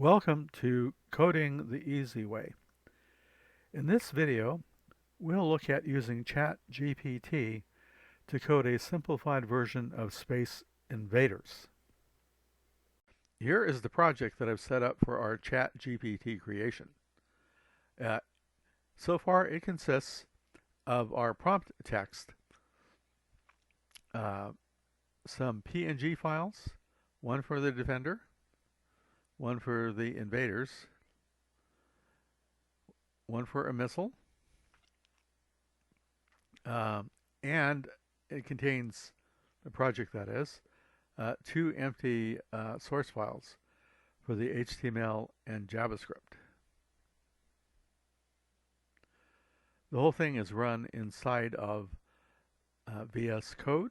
Welcome to Coding the Easy Way. In this video, we'll look at using Chatgpt to code a simplified version of Space Invaders. Here is the project that I've set up for our Chatgpt creation. So far, it consists of our prompt text, some PNG files, one for the defender, one for the invaders, one for a missile, and it contains the project, that is, two empty source files for the HTML and JavaScript. The whole thing is run inside of VS Code,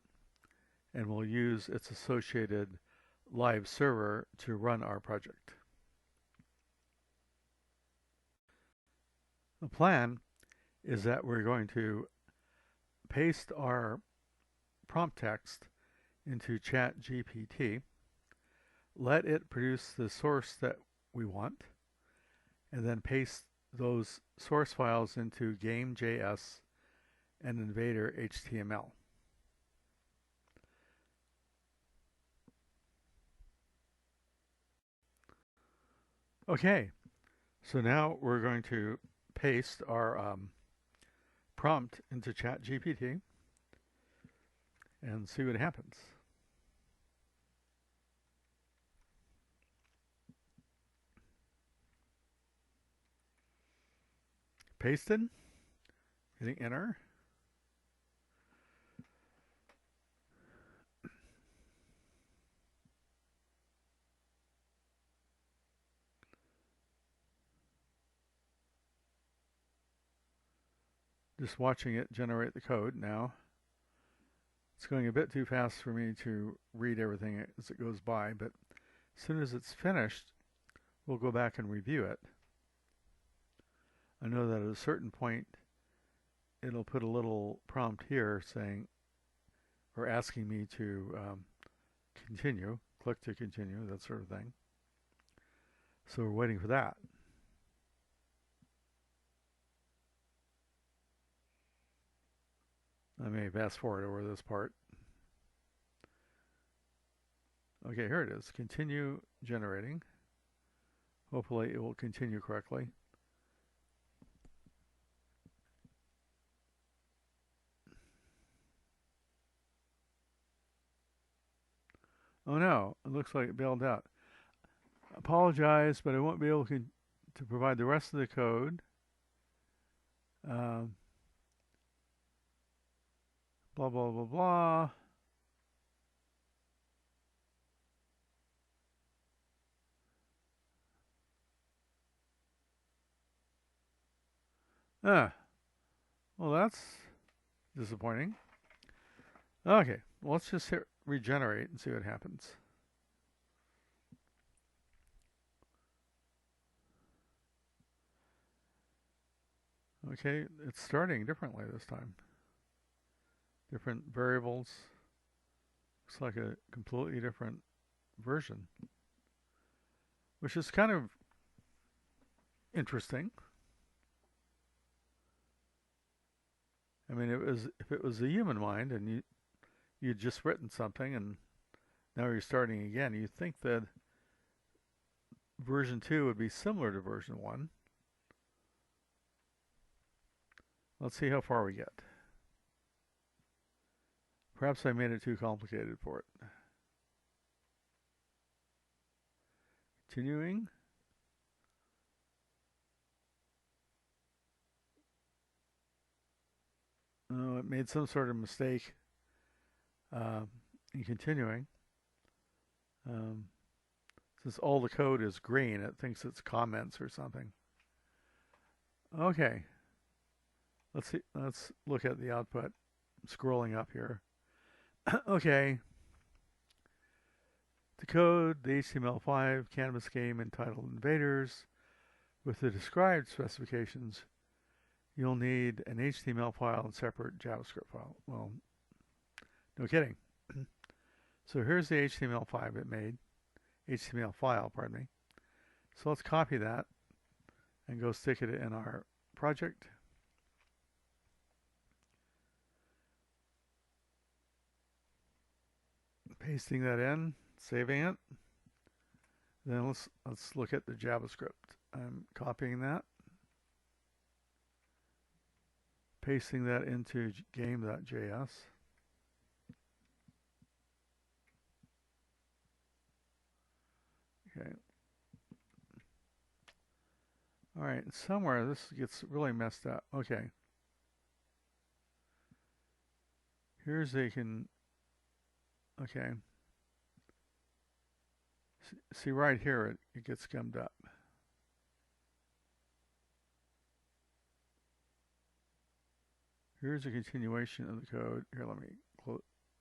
and we'll use its associated live server to run our project. The plan is that we're going to paste our prompt text into Chatgpt, let it produce the source that we want, and then paste those source files into game.js and invader HTML. Okay, so now we're going to paste our prompt into Chatgpt and see what happens. Pasted, hitting enter. Just watching it generate the code now. It's going a bit too fast for me to read everything as it goes by, but as soon as it's finished, we'll go back and review it. I know that at a certain point, it'll put a little prompt here saying, or asking me to continue, click to continue, that sort of thing. So we're waiting for that. I may fast forward over this part. Okay, here it is. Continue generating. Hopefully it will continue correctly. Oh no, it looks like it bailed out. Apologize, but I won't be able to provide the rest of the code. Blah, blah, blah, blah. Well, that's disappointing. Okay, well, let's just hit regenerate and see what happens. Okay, it's starting differently this time. Different variables. Looks like a completely different version, which is kind of interesting. I mean, if it was a human mind and you'd just written something and now you're starting again, you'd think that version 2 would be similar to version 1. Let's see how far we get. Perhaps I made it too complicated for it. Continuing. Oh, it made some sort of mistake in continuing. Since all the code is green, it thinks it's comments or something. Okay. Let's see. Let's look at the output. I'm scrolling up here. Okay. To code the HTML5 canvas game entitled Invaders with the described specifications, you'll need an HTML file and separate JavaScript file. Well, no kidding. So here's the HTML5 it made. HTML file, pardon me. So let's copy that and go stick it in our project. Pasting that in, saving it. Then let's look at the JavaScript. I'm copying that, pasting that into game.js. Okay. All right, somewhere this gets really messed up. Okay. Here's okay. See right here, it gets scummed up. Here's a continuation of the code. Here, let me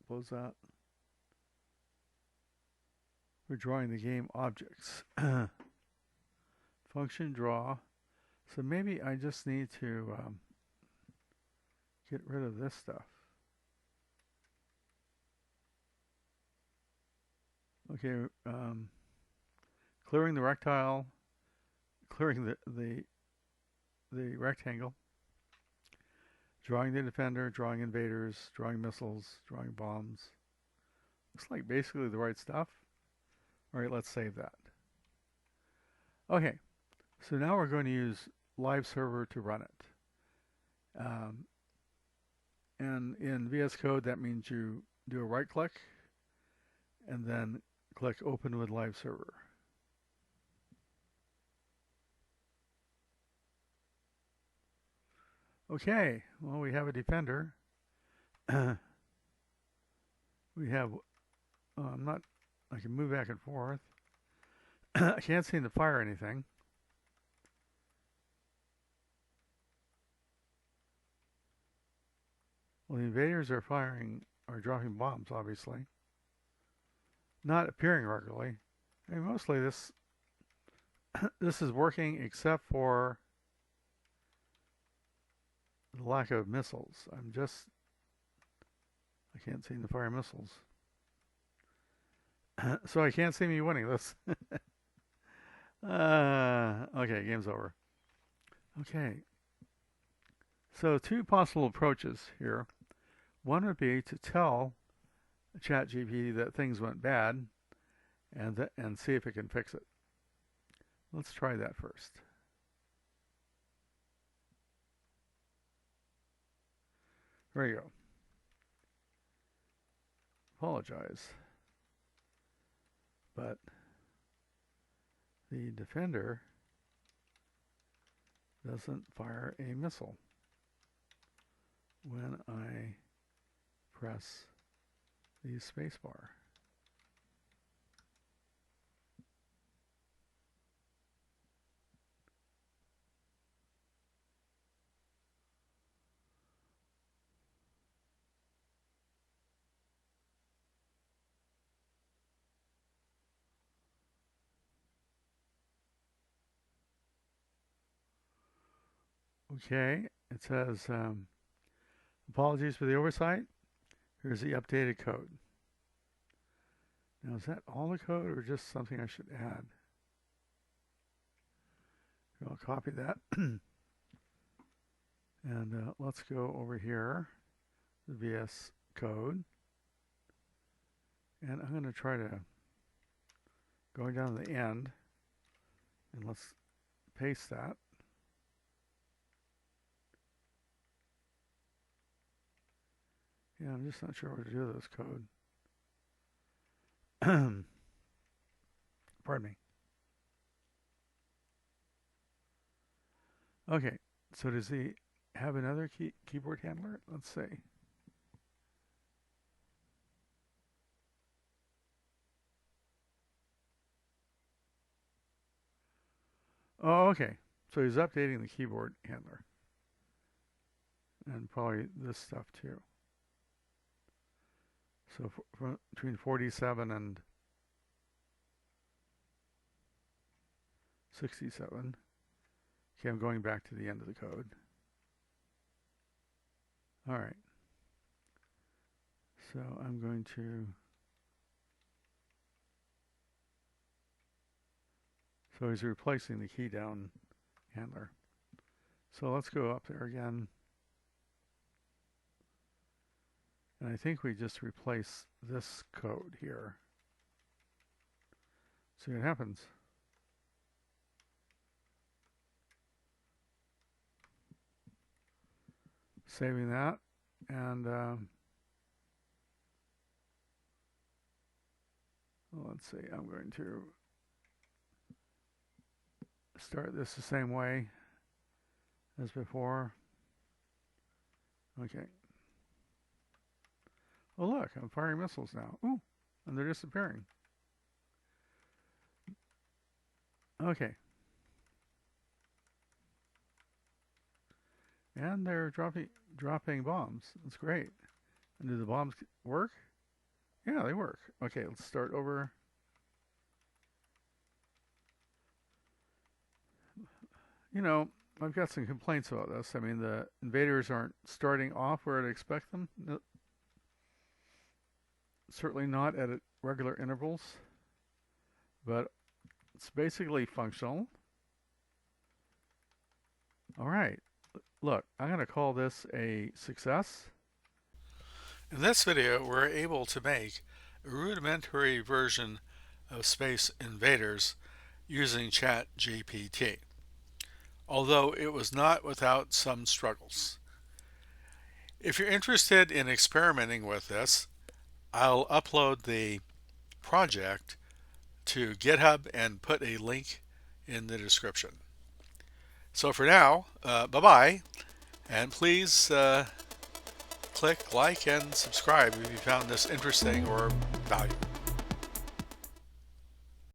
close that. We're drawing the game objects. Function draw. So maybe I just need to get rid of this stuff. Okay, clearing the rectangle, clearing the rectangle, drawing the defender, drawing invaders, drawing missiles, drawing bombs. Looks like basically the right stuff. All right, let's save that. Okay, so now we're going to use live server to run it. And in VS Code, that means you do a right click and then click open with live server. Okay, well, we have a defender. We have, I can move back and forth. I can't seem to fire anything. Well, the invaders are dropping bombs, obviously. Not appearing regularly. I mean, mostly this is working except for the lack of missiles. I can't seem to fire missiles. So I can't see me winning this. Okay, game's over. Okay. So two possible approaches here. One would be to tell Chatgpt that things went bad and see if it can fix it. Let's try that first. There you go. Apologize. But the defender doesn't fire a missile when I press the spacebar. Okay, it says, apologies for the oversight. Here's the updated code. Now, is that all the code or just something I should add? I'll copy that. And let's go over here, the VS Code. And I'm going to try to go down to the end. And let's paste that. Yeah, I'm just not sure what to do with this code. Pardon me. Okay, so does he have another keyboard handler? Let's see. Oh, okay. So he's updating the keyboard handler. And probably this stuff too. So between 47 and 67. Okay, I'm going back to the end of the code. All right. So I'm going to... So he's replacing the key down handler. So let's go up there again. And I think we just replace this code here. See what happens. Saving that, and let's see, I'm going to start this the same way as before. Okay. Oh look, I'm firing missiles now. Ooh, and they're disappearing. Okay. And they're dropping bombs. That's great. And do the bombs work? Yeah, they work. Okay, let's start over. You know, I've got some complaints about this. I mean, the invaders aren't starting off where I'd expect them. No, certainly not at regular intervals. But it's basically functional. All right. Look, I'm going to call this a success. In this video, we're able to make a rudimentary version of Space Invaders using Chatgpt, although it was not without some struggles. If you're interested in experimenting with this, I'll upload the project to GitHub and put a link in the description. So for now, bye-bye, and please click like and subscribe if you found this interesting or valuable.